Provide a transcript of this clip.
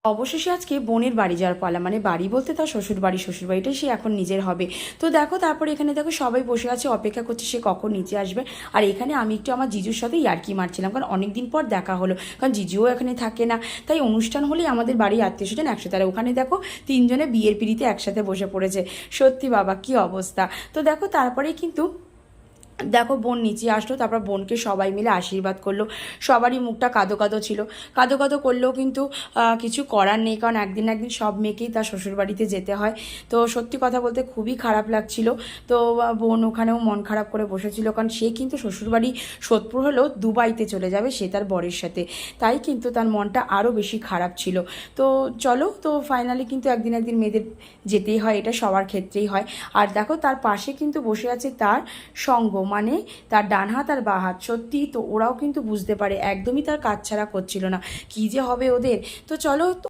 অবশেষে আজকে বোনের বাড়ি যাওয়ার পালা, মানে বাড়ি বলতে তার শ্বশুরবাড়িটাই সে এখন নিজের হবে। তো দেখো তারপরে এখানে দেখো সবাই বসে আছে, অপেক্ষা করছে সে কখন নিচে আসবে। আর এখানে আমি একটু আমার জিজুর সাথে ইয়ার্কি মারছিলাম, কারণ অনেক দিন পর দেখা হলো, কারণ জিজুও এখানে থাকে না। তাই অনুষ্ঠান হলেই আমাদের বাড়ির আত্মীয় স্বজন একসাথে, আর ওখানে দেখো তিনজনে বিয়ের পিড়িতে একসাথে বসে পড়েছে। সত্যি বাবা কি অবস্থা। তো দেখো তারপরেই কিন্তু দেখো বোন নিচে আসলো, তারপর বোনকে সবাই মিলে আশীর্বাদ করলো। সবারই মুখটা কাদো কাদো ছিল, কাদো কাদো করলেও কিন্তু কিছু করার নেই, কারণ একদিন না একদিন সব মেয়েকেই তার শ্বশুরবাড়িতে যেতে হয়। তো সত্যি কথা বলতে খুবই খারাপ লাগছিল। তো বোন ওখানেও মন খারাপ করে বসেছিল, কারণ সে কিন্তু শ্বশুরবাড়ি সোদপুর হলেও দুবাইতে চলে যাবে সে তার বরের সাথে। তাই কিন্তু তার মনটা আরও বেশি খারাপ ছিল। তো চলো, তো ফাইনালি কিন্তু একদিন একদিন মেয়েদের যেতেই হয়, এটা সবার ক্ষেত্রেই হয়। আর দেখো তার পাশে কিন্তু বসে আছে তার সঙ্গ, মানে তার ডান হাত আর বাঁ হাত। সত্যি তো ওরাও কিন্তু বুঝতে পারে একদমই তার কাজ ছাড়া করছিল না, কী যে হবে ওদের। তো চলো।